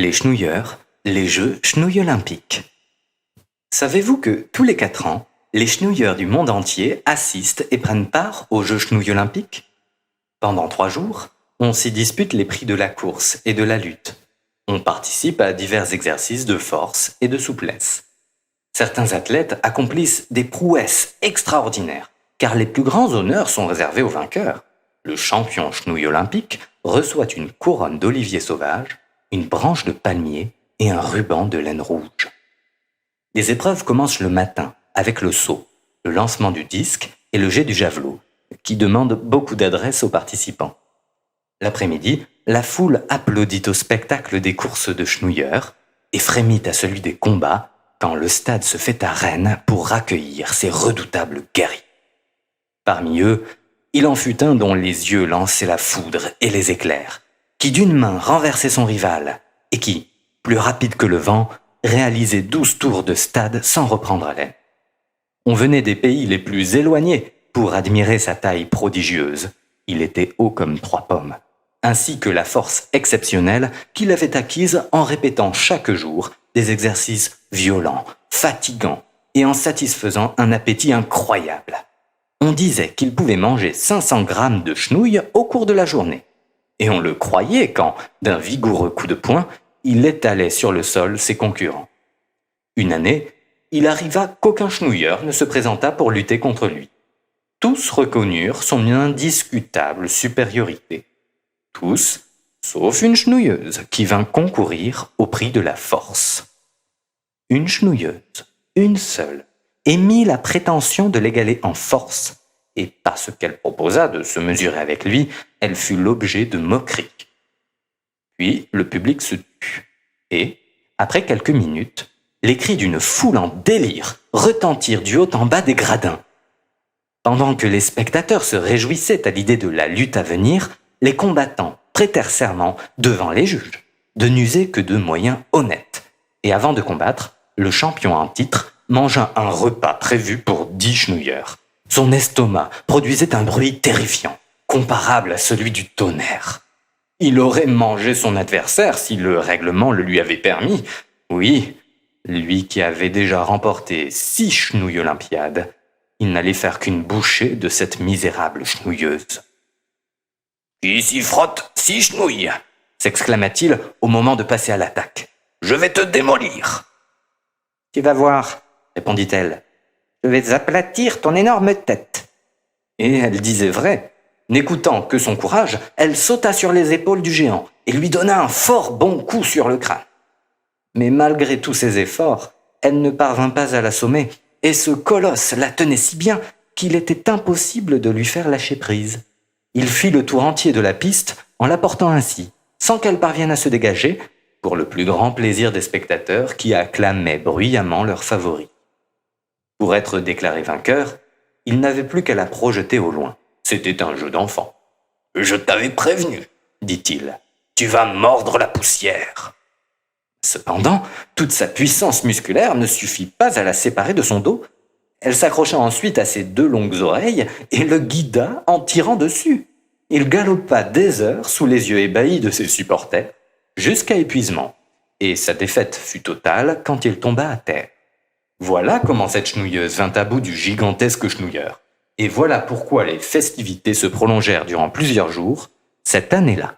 Les chenouilleurs, les Jeux chenouilles olympiques. Savez-vous que tous les 4 ans, les chenouilleurs du monde entier assistent et prennent part aux Jeux chenouilles olympiques? Pendant 3 jours, on s'y dispute les prix de la course et de la lutte. On participe à divers exercices de force et de souplesse. Certains athlètes accomplissent des prouesses extraordinaires, car les plus grands honneurs sont réservés aux vainqueurs. Le champion chenouille olympique reçoit une couronne d'olivier sauvage, une branche de palmier et un ruban de laine rouge. Les épreuves commencent le matin avec le saut, le lancement du disque et le jet du javelot, qui demandent beaucoup d'adresse aux participants. L'après-midi, la foule applaudit au spectacle des courses de chenouilleurs et frémit à celui des combats quand le stade se fait arène pour accueillir ces redoutables guerriers. Parmi eux, il en fut un dont les yeux lançaient la foudre et les éclairs, qui d'une main renversait son rival et qui, plus rapide que le vent, réalisait 12 tours de stade sans reprendre haleine. On venait des pays les plus éloignés pour admirer sa taille prodigieuse. Il était haut comme 3 pommes, ainsi que la force exceptionnelle qu'il avait acquise en répétant chaque jour des exercices violents, fatigants et en satisfaisant un appétit incroyable. On disait qu'il pouvait manger 500 grammes de chenouilles au cours de la journée. Et on le croyait quand, d'un vigoureux coup de poing, il étalait sur le sol ses concurrents. Une année, il arriva qu'aucun chenouilleur ne se présenta pour lutter contre lui. Tous reconnurent son indiscutable supériorité. Tous, sauf une chenouilleuse qui vint concourir au prix de la force. Une chenouilleuse, une seule, émit la prétention de l'égaler en force, et parce qu'elle proposa de se mesurer avec lui, elle fut l'objet de moqueries. Puis le public se tut, et, après quelques minutes, les cris d'une foule en délire retentirent du haut en bas des gradins. Pendant que les spectateurs se réjouissaient à l'idée de la lutte à venir, les combattants prêtèrent serment devant les juges de n'user que de moyens honnêtes, et avant de combattre, le champion en titre mangea un repas prévu pour 10 chenouilleurs. Son estomac produisait un bruit terrifiant, comparable à celui du tonnerre. Il aurait mangé son adversaire si le règlement le lui avait permis. Oui, lui qui avait déjà remporté 6 chenouilles olympiades, il n'allait faire qu'une bouchée de cette misérable chenouilleuse. « Qui s'y frotte 6 chenouilles !» s'exclama-t-il au moment de passer à l'attaque. « Je vais te démolir !»« Tu vas voir, » répondit-elle. « Je vais aplatir ton énorme tête. » Et elle disait vrai. N'écoutant que son courage, elle sauta sur les épaules du géant et lui donna un fort bon coup sur le crâne. Mais malgré tous ses efforts, elle ne parvint pas à l'assommer, et ce colosse la tenait si bien qu'il était impossible de lui faire lâcher prise. Il fit le tour entier de la piste en la portant ainsi, sans qu'elle parvienne à se dégager, pour le plus grand plaisir des spectateurs qui acclamaient bruyamment leur favori. Pour être déclaré vainqueur, il n'avait plus qu'à la projeter au loin. C'était un jeu d'enfant. « Je t'avais prévenu, » dit-il. « Tu vas mordre la poussière. » Cependant, toute sa puissance musculaire ne suffit pas à la séparer de son dos. Elle s'accrocha ensuite à ses 2 longues oreilles et le guida en tirant dessus. Il galopa des heures sous les yeux ébahis de ses supporters, jusqu'à épuisement, et sa défaite fut totale quand il tomba à terre. Voilà comment cette chenouilleuse vint à bout du gigantesque chenouilleur. Et voilà pourquoi les festivités se prolongèrent durant plusieurs jours cette année-là.